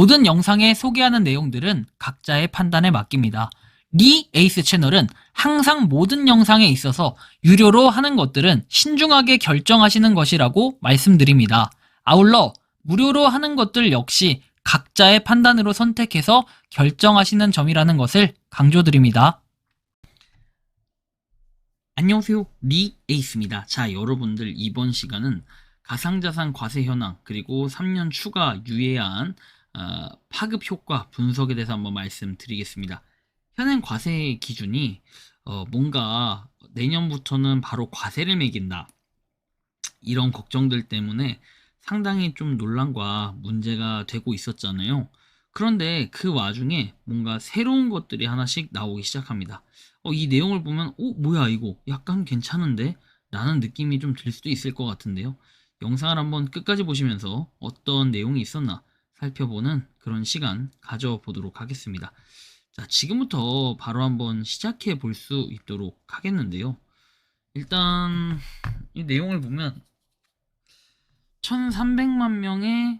모든 영상에 소개하는 내용들은 각자의 판단에 맡깁니다. 리 에이스 채널은 항상 모든 영상에 있어서 유료로 하는 것들은 신중하게 결정하시는 것이라고 말씀드립니다. 아울러 무료로 하는 것들 역시 각자의 판단으로 선택해서 결정하시는 점이라는 것을 강조드립니다. 안녕하세요, 리 에이스입니다. 자, 여러분들 이번 시간은 가상자산 과세 현황 그리고 3년 추가 유예한 파급 효과 분석에 대해서 한번 말씀드리겠습니다. 현행 과세 기준이 뭔가 내년부터는 바로 과세를 매긴다, 이런 걱정들 때문에 상당히 좀 논란과 문제가 되고 있었잖아요. 그런데 그 와중에 뭔가 새로운 것들이 하나씩 나오기 시작합니다. 이 내용을 보면 뭐야 이거 약간 괜찮은데? 라는 느낌이 좀 들 수도 있을 것 같은데요. 영상을 한번 끝까지 보시면서 어떤 내용이 있었나 살펴보는 그런 시간 가져보도록 하겠습니다. 자, 지금부터 바로 한번 시작해 볼 수 있도록 하겠는데요. 일단 이 내용을 보면 1300만 명의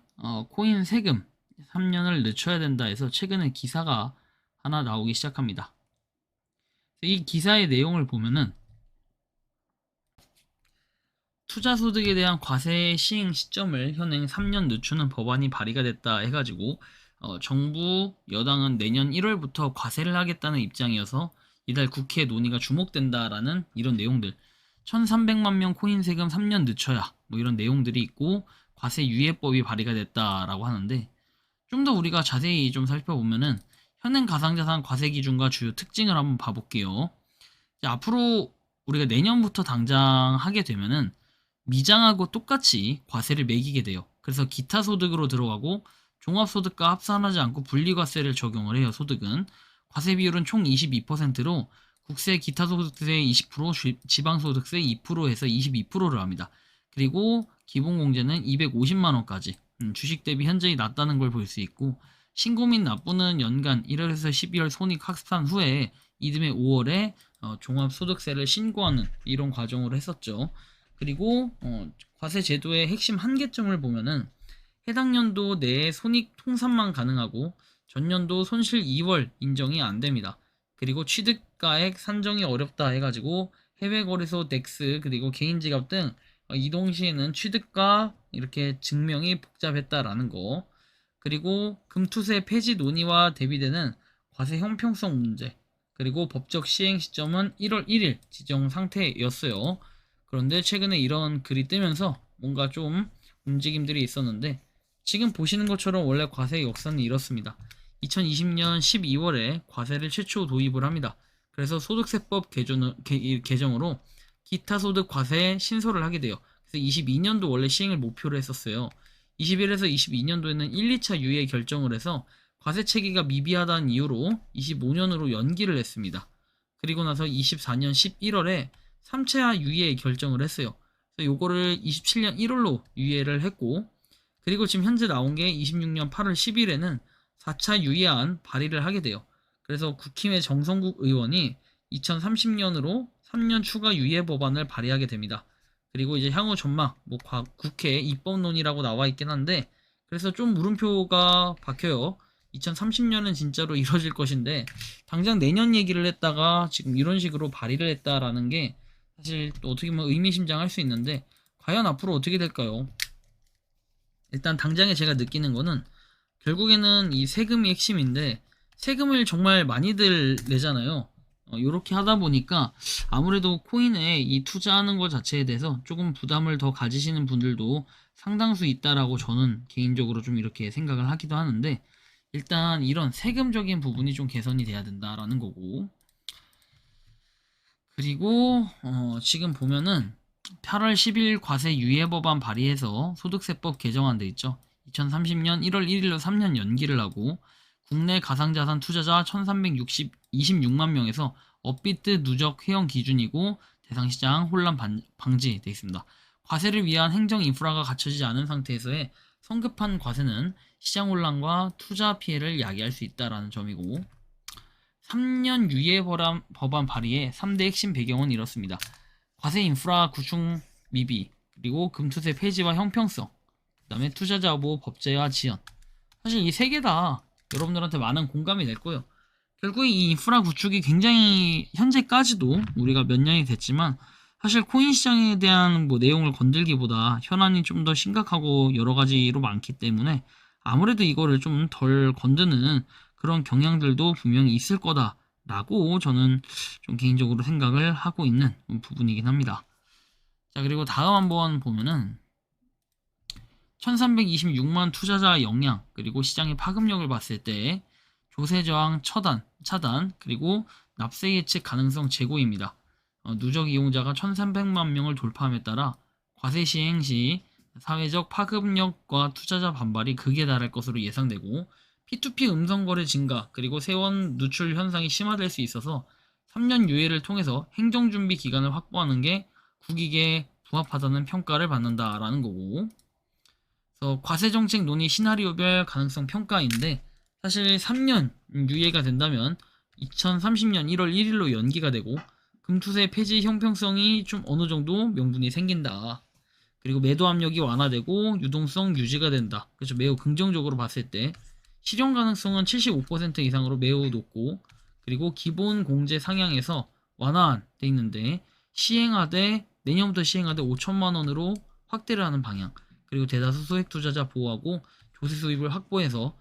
코인 세금 3년을 늦춰야 된다 해서 최근에 기사가 하나 나오기 시작합니다. 이 기사의 내용을 보면은 투자소득에 대한 과세 시행 시점을 현행 3년 늦추는 법안이 발의가 됐다 해가지고 정부 여당은 내년 1월부터 과세를 하겠다는 입장이어서 이달 국회 논의가 주목된다라는 이런 내용들, 1300만 명 코인 세금 3년 늦춰야 뭐 이런 내용들이 있고 과세 유예법이 발의가 됐다라고 하는데, 좀 더 우리가 자세히 좀 살펴보면은 현행 가상자산 과세 기준과 주요 특징을 한번 봐볼게요. 앞으로 우리가 내년부터 당장 하게 되면은 미장하고 똑같이 과세를 매기게 돼요. 그래서 기타 소득으로 들어가고 종합소득과 합산하지 않고 분리과세를 적용을 해요. 소득은 과세 비율은 총 22%로 국세, 기타소득세 20%, 지방소득세 2% 해서 22%를 합니다. 그리고 기본공제는 250만원까지, 주식 대비 현저히 낮다는 걸 볼 수 있고, 신고 및 납부는 연간 1월에서 12월 손익 합산 후에 이듬해 5월에 종합소득세를 신고하는 이런 과정으로 했었죠. 그리고 과세 제도의 핵심 한계점을 보면은 해당 연도 내에 손익 통산만 가능하고 전년도 손실 2월 인정이 안 됩니다. 그리고 취득가액 산정이 어렵다 해가지고 해외 거래소 덱스 그리고 개인 지갑 등 이동 시에는 취득가 이렇게 증명이 복잡했다라는 거, 그리고 금투세 폐지 논의와 대비되는 과세 형평성 문제, 그리고 법적 시행 시점은 1월 1일 지정 상태였어요. 그런데 최근에 이런 글이 뜨면서 뭔가 좀 움직임들이 있었는데, 지금 보시는 것처럼 원래 과세의 역사는 이렇습니다. 2020년 12월에 과세를 최초 도입을 합니다. 그래서 소득세법 개정으로 기타 소득 과세 신설을 하게 돼요. 그래서 22년도 원래 시행을 목표로 했었어요. 21에서 22년도에는 1, 2차 유예 결정을 해서 과세 체계가 미비하다는 이유로 25년으로 연기를 했습니다. 그리고 나서 24년 11월에 3차 유예 결정을 했어요. 그래서 요거를 27년 1월로 유예를 했고, 그리고 지금 현재 나온 게 26년 8월 10일에는 4차 유예안 발의를 하게 돼요. 그래서 국힘의 정성국 의원이 2030년으로 3년 추가 유예 법안을 발의하게 됩니다. 그리고 이제 향후 전망, 뭐 국회 입법론이라고 나와 있긴 한데, 그래서 좀 물음표가 박혀요. 2030년은 진짜로 이뤄질 것인데 당장 내년 얘기를 했다가 지금 이런 식으로 발의를 했다라는 게 사실 또 어떻게 보면 의미심장할 수 있는데, 과연 앞으로 어떻게 될까요? 일단 당장에 제가 느끼는 거는 결국에는 이 세금이 핵심인데, 세금을 정말 많이들 내잖아요. 이렇게 하다 보니까 아무래도 코인에 이 투자하는 것 자체에 대해서 조금 부담을 더 가지시는 분들도 상당수 있다라고 저는 개인적으로 좀 이렇게 생각을 하기도 하는데, 일단 이런 세금적인 부분이 좀 개선이 돼야 된다라는 거고, 그리고 지금 보면은 8월 10일 과세 유예 법안 발의해서 소득세법 개정안 돼 있죠. 2030년 1월 1일로 3년 연기를 하고, 국내 가상자산 투자자 1326만 명에서 업비트 누적 회원 기준이고 대상 시장 혼란 방지돼 있습니다. 과세를 위한 행정 인프라가 갖춰지지 않은 상태에서의 성급한 과세는 시장 혼란과 투자 피해를 야기할 수 있다라는 점이고, 3년 유예 법안 발의의 3대 핵심 배경은 이렇습니다. 과세 인프라 구축 미비, 그리고 금투세 폐지와 형평성, 그 다음에 투자자 보호 법제화 지연, 사실 이 세 개 다 여러분들한테 많은 공감이 될 거예요. 결국 이 인프라 구축이 굉장히 현재까지도 우리가 몇 년이 됐지만 사실 코인 시장에 대한 뭐 내용을 건들기보다 현안이 좀 더 심각하고 여러 가지로 많기 때문에 아무래도 이거를 좀 덜 건드는 그런 경향들도 분명히 있을 거다라고 저는 좀 개인적으로 생각을 하고 있는 부분이긴 합니다. 자, 그리고 다음 한번 보면은 1326만 투자자 역량 그리고 시장의 파급력을 봤을 때 조세 저항 차단 그리고 납세 예측 가능성 제고입니다. 누적 이용자가 1300만 명을 돌파함에 따라 과세 시행 시 사회적 파급력과 투자자 반발이 극에 달할 것으로 예상되고 P2P 음성거래 증가 그리고 세원 누출 현상이 심화될 수 있어서 3년 유예를 통해서 행정준비 기간을 확보하는 게 국익에 부합하다는 평가를 받는다라는 거고, 그래서 과세정책 논의 시나리오별 가능성 평가인데 사실 3년 유예가 된다면 2030년 1월 1일로 연기가 되고 금투세 폐지 형평성이 좀 어느 정도 명분이 생긴다. 그리고 매도 압력이 완화되고 유동성 유지가 된다. 그래서 매우 긍정적으로 봤을 때 실현 가능성은 75% 이상으로 매우 높고, 그리고 기본 공제 상향에서 완화돼 있는데 내년부터 시행하되 5천만 원으로 확대를 하는 방향. 그리고 대다수 소액 투자자 보호하고 조세 수입을 확보해서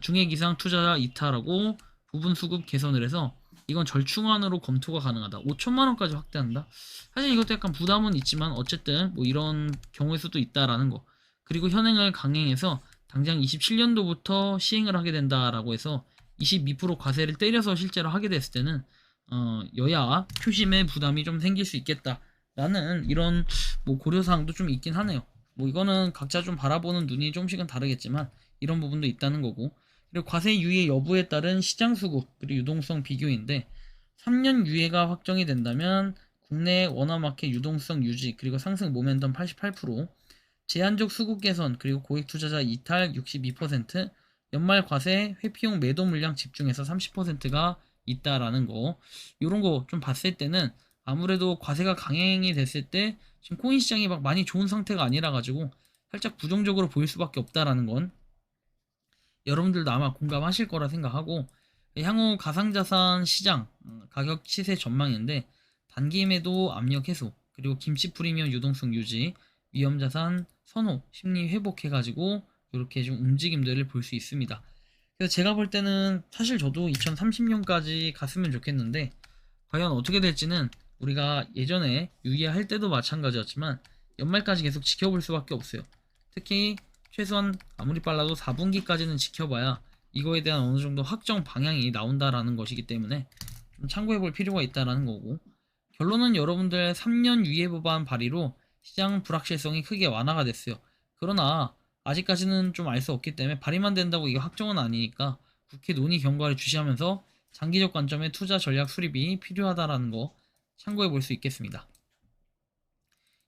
중액 이상 투자자 이탈하고 부분 수급 개선을 해서 이건 절충안으로 검토가 가능하다. 5천만 원까지 확대한다. 사실 이것도 약간 부담은 있지만 어쨌든 뭐 이런 경우일 수도 있다라는 거. 그리고 현행을 강행해서 당장 27년도부터 시행을 하게 된다라고 해서 22% 과세를 때려서 실제로 하게 됐을 때는 여야 표심의 부담이 좀 생길 수 있겠다라는 이런 뭐 고려사항도 좀 있긴 하네요. 뭐 이거는 각자 좀 바라보는 눈이 조금씩은 다르겠지만 이런 부분도 있다는 거고, 그리고 과세 유예 여부에 따른 시장 수급 그리고 유동성 비교인데 3년 유예가 확정이 된다면 국내 원화마켓 유동성 유지 그리고 상승 모멘텀 88%, 제한적 수급 개선 그리고 고액 투자자 이탈 62%, 연말 과세 회피용 매도 물량 집중해서 30%가 있다라는 거. 이런 거 좀 봤을 때는 아무래도 과세가 강행이 됐을 때 지금 코인 시장이 막 많이 좋은 상태가 아니라 가지고 살짝 부정적으로 보일 수밖에 없다라는 건 여러분들도 아마 공감하실 거라 생각하고, 향후 가상자산 시장 가격 시세 전망인데 단기 매도 압력 해소 그리고 김치 프리미엄 유동성 유지 위험자산 선호 심리 회복해가지고 이렇게 좀 움직임들을 볼 수 있습니다. 그래서 제가 볼 때는 사실 저도 2030년까지 갔으면 좋겠는데 과연 어떻게 될지는 우리가 예전에 유의할 때도 마찬가지였지만 연말까지 계속 지켜볼 수밖에 없어요. 특히 최소한 아무리 빨라도 4분기까지는 지켜봐야 이거에 대한 어느 정도 확정 방향이 나온다라는 것이기 때문에 좀 참고해 볼 필요가 있다라는 거고, 결론은 여러분들 3년 유예 법안 발의로 시장 불확실성이 크게 완화가 됐어요. 그러나 아직까지는 좀 알 수 없기 때문에 발의만 된다고 이게 확정은 아니니까 국회 논의 경과를 주시하면서 장기적 관점의 투자 전략 수립이 필요하다라는 거 참고해 볼 수 있겠습니다.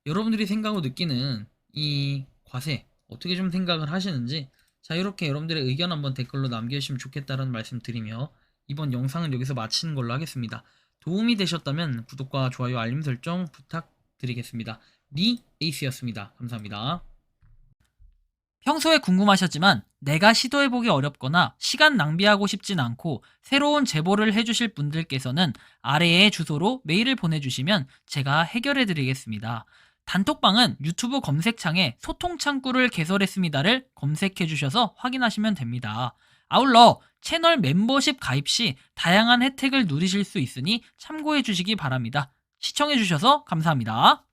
여러분들이 생각하고 느끼는 이 과세 어떻게 좀 생각을 하시는지 자유롭게 여러분들의 의견 한번 댓글로 남겨주시면 좋겠다는 말씀 드리며 이번 영상은 여기서 마치는 걸로 하겠습니다. 도움이 되셨다면 구독과 좋아요 알림 설정 부탁드리겠습니다. 리 에이스였습니다. 감사합니다. 평소에 궁금하셨지만 내가 시도해보기 어렵거나 시간 낭비하고 싶진 않고 새로운 제보를 해주실 분들께서는 아래의 주소로 메일을 보내주시면 제가 해결해드리겠습니다. 단톡방은 유튜브 검색창에 소통창구를 개설했습니다를 검색해주셔서 확인하시면 됩니다. 아울러 채널 멤버십 가입 시 다양한 혜택을 누리실 수 있으니 참고해주시기 바랍니다. 시청해주셔서 감사합니다.